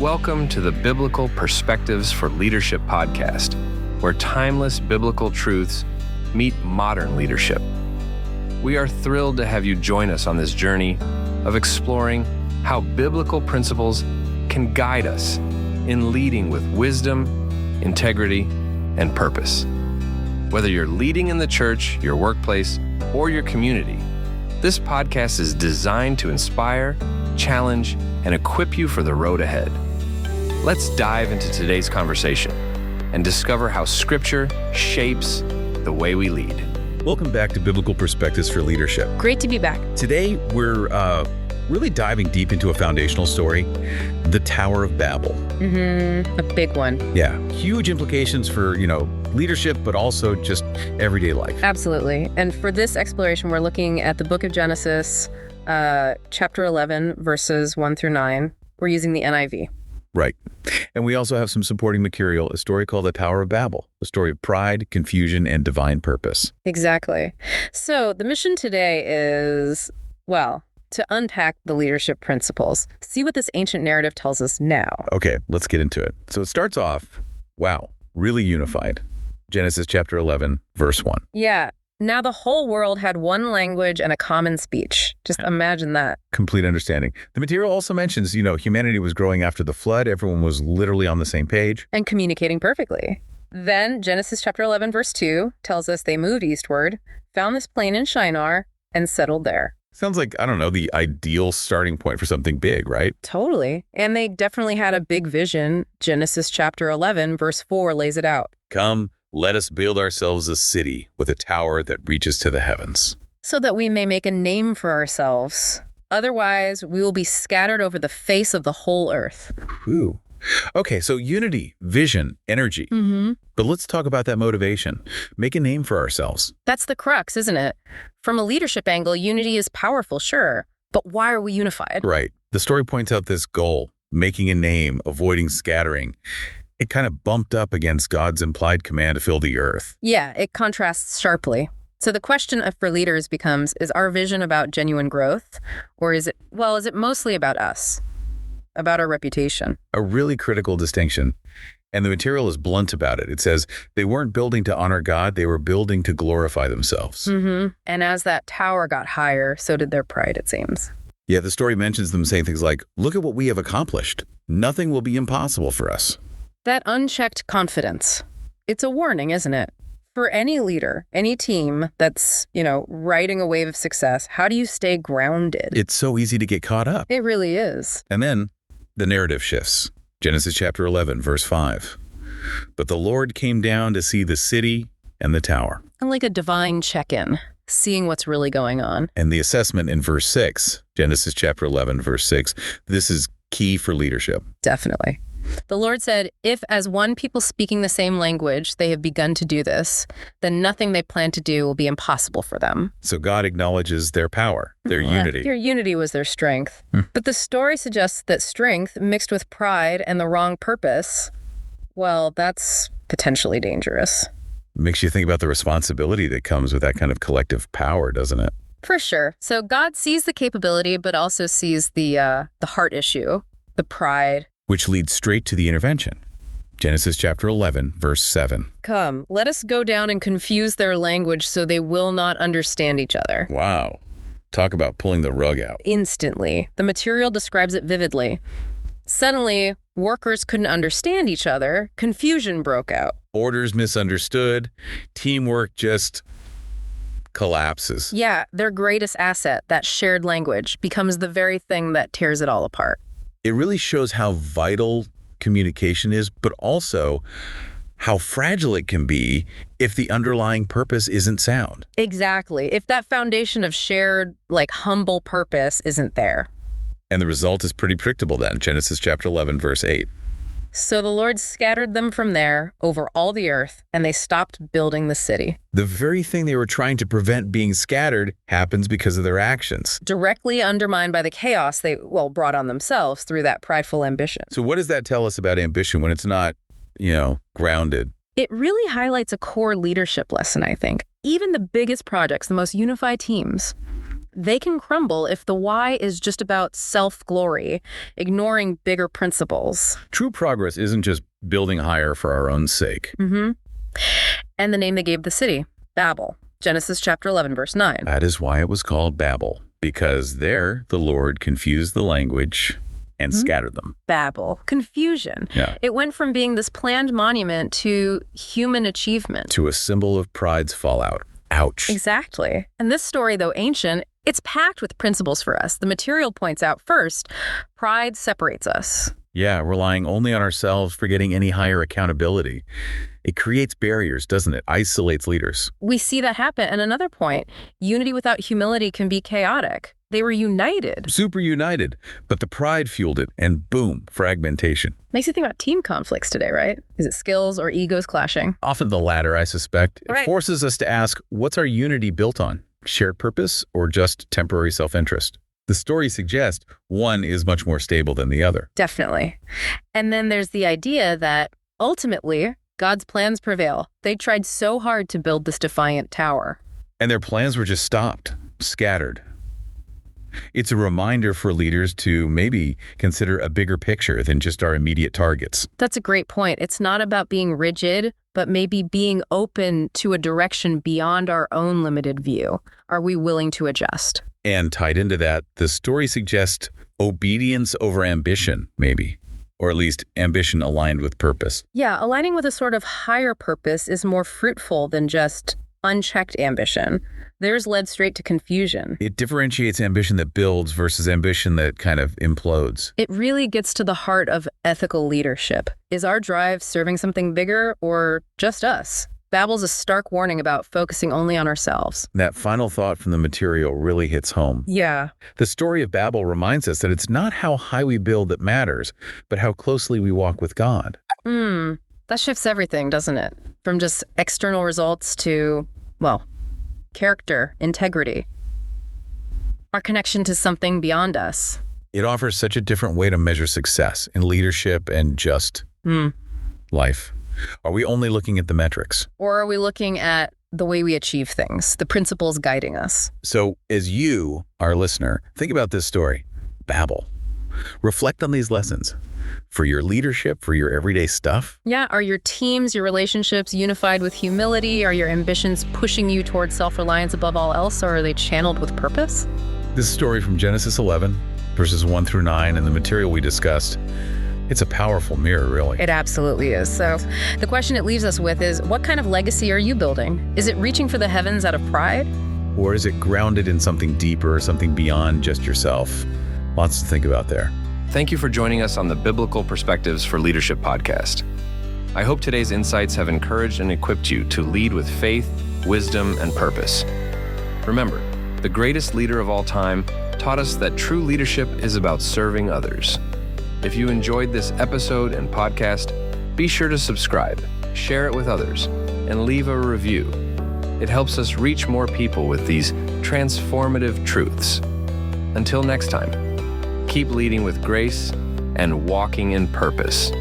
Welcome to the Biblical Perspectives for Leadership podcast, where timeless biblical truths meet modern leadership. We are thrilled to have you join us on this journey of exploring how biblical principles can guide us in leading with wisdom, integrity, and purpose. Whether you're leading in the church, your workplace, or your community, this podcast is designed to inspire, challenge, and equip you for the road ahead. Let's dive into today's conversation and discover how Scripture shapes the way we lead. Welcome back to Biblical Perspectives for Leadership. Great to be back. Today, we're really diving deep into a foundational story, the Tower of Babel. A big one. Yeah, huge implications for, leadership, but also just everyday life. Absolutely. And for this exploration, we're looking at the book of Genesis, chapter 11, verses 1 through 9. We're using the NIV. Right. And we also have some supporting material, a story called the Tower of Babel, a story of pride, confusion, and divine purpose. Exactly. So the mission today is, to unpack the leadership principles, see what this ancient narrative tells us now. Okay, let's get into it. So it starts off, really unified. Genesis chapter 11, verse 1. Yeah. Now the whole world had one language and a common speech. Just imagine that. Complete understanding. The material also mentions, humanity was growing after the flood. Everyone was literally on the same page. And communicating perfectly. Then Genesis chapter 11, verse 2 tells us they moved eastward, found this plain in Shinar, and settled there. Sounds like, the ideal starting point for something big, right? Totally. And they definitely had a big vision. Genesis chapter 11, verse 4 lays it out. Come, let us build ourselves a city with a tower that reaches to the heavens, so that we may make a name for ourselves. Otherwise, we will be scattered over the face of the whole earth. Whew. Okay, so unity, vision, energy. But let's talk about that motivation. Make a name for ourselves. That's the crux, isn't it? From a leadership angle, unity is powerful, sure. But why are we unified? Right. The story points out this goal, making a name, avoiding scattering. It kind of bumped up against God's implied command to fill the earth. Yeah, it contrasts sharply. So the question for leaders becomes, is our vision about genuine growth? Or is it mostly about us? About our reputation? A really critical distinction. And the material is blunt about it. It says they weren't building to honor God, they were building to glorify themselves. And as that tower got higher, so did their pride, it seems. Yeah, the story mentions them saying things like, look at what we have accomplished. Nothing will be impossible for us. That unchecked confidence. It's a warning, isn't it? For any leader, any team that's, riding a wave of success, how do you stay grounded? It's so easy to get caught up. It really is. And then the narrative shifts. Genesis chapter 11, verse 5. But the Lord came down to see the city and the tower. And like a divine check-in, seeing what's really going on. And the assessment in verse 6, Genesis chapter 11, verse 6, this is key for leadership. Definitely. The Lord said, if as one people speaking the same language, they have begun to do this, then nothing they plan to do will be impossible for them. So God acknowledges their power, their unity. Their unity was their strength. But the story suggests that strength mixed with pride and the wrong purpose, that's potentially dangerous. Makes you think about the responsibility that comes with that kind of collective power, doesn't it? For sure. So God sees the capability, but also sees the heart issue, the pride. Which leads straight to the intervention. Genesis chapter 11, verse 7. Come, let us go down and confuse their language so they will not understand each other. Wow. Talk about pulling the rug out. Instantly. The material describes it vividly. Suddenly, workers couldn't understand each other. Confusion broke out. Orders misunderstood. Teamwork just collapses. Yeah, their greatest asset, that shared language, becomes the very thing that tears it all apart. It really shows how vital communication is, but also how fragile it can be if the underlying purpose isn't sound. Exactly. If that foundation of shared, humble purpose isn't there. And the result is pretty predictable then. Genesis chapter 11, verse 8. So the Lord scattered them from there over all the earth, and they stopped building the city. The very thing they were trying to prevent being scattered happens because of their actions. Directly undermined by the chaos they, brought on themselves through that prideful ambition. So what does that tell us about ambition when it's not, grounded? It really highlights a core leadership lesson, I think. Even the biggest projects, the most unified teams, They can crumble if the why is just about self-glory, ignoring bigger principles. True progress isn't just building higher for our own sake. Mm-hmm. And the name they gave the city, Babel. Genesis chapter 11, verse 9. That is why it was called Babel, because there the Lord confused the language and scattered them. Babel. Confusion. Yeah. It went from being this planned monument to human achievement. To a symbol of pride's fallout. Ouch. Exactly. And this story, though ancient, it's packed with principles for us. The material points out first, pride separates us. Yeah, relying only on ourselves, forgetting any higher accountability. It creates barriers, doesn't it? Isolates leaders. We see that happen. And another point, unity without humility can be chaotic. They were united. Super united, but the pride fueled it, and boom, fragmentation. Makes you think about team conflicts today, right? Is it skills or egos clashing? Often the latter, I suspect. It Right. forces us to ask, what's our unity built on? Shared purpose or just temporary self-interest? The story suggests one is much more stable than the other. Definitely. And then there's the idea that ultimately, God's plans prevail. They tried so hard to build this defiant tower. And their plans were just stopped, scattered. It's a reminder for leaders to maybe consider a bigger picture than just our immediate targets. That's a great point. It's not about being rigid, but maybe being open to a direction beyond our own limited view. Are we willing to adjust? And tied into that, the story suggests obedience over ambition, maybe. Or at least ambition aligned with purpose. Yeah, aligning with a sort of higher purpose is more fruitful than just unchecked ambition. Theirs led straight to confusion. It differentiates ambition that builds versus ambition that kind of implodes. It really gets to the heart of ethical leadership. Is our drive serving something bigger or just us? Babel's a stark warning about focusing only on ourselves. That final thought from the material really hits home. Yeah. The story of Babel reminds us that it's not how high we build that matters, but how closely we walk with God. That shifts everything, doesn't it? From just external results to, well, character, integrity, our connection to something beyond us. It offers such a different way to measure success in leadership and just life. Are we only looking at the metrics? Or are we looking at the way we achieve things, the principles guiding us? So as you, our listener, think about this story, Babel, reflect on these lessons for your leadership, for your everyday stuff. Yeah, are your teams, your relationships unified with humility? Are your ambitions pushing you towards self-reliance above all else, or are they channeled with purpose? This story from Genesis 11, verses 1 through 9, and the material we discussed, it's a powerful mirror, really. It absolutely is. So the question it leaves us with is, what kind of legacy are you building? Is it reaching for the heavens out of pride? Or is it grounded in something deeper, something beyond just yourself? Lots to think about there. Thank you for joining us on the Biblical Perspectives for Leadership podcast. I hope today's insights have encouraged and equipped you to lead with faith, wisdom, and purpose. Remember, the greatest leader of all time taught us that true leadership is about serving others. If you enjoyed this episode and podcast, be sure to subscribe, share it with others, and leave a review. It helps us reach more people with these transformative truths. Until next time, keep leading with grace and walking in purpose.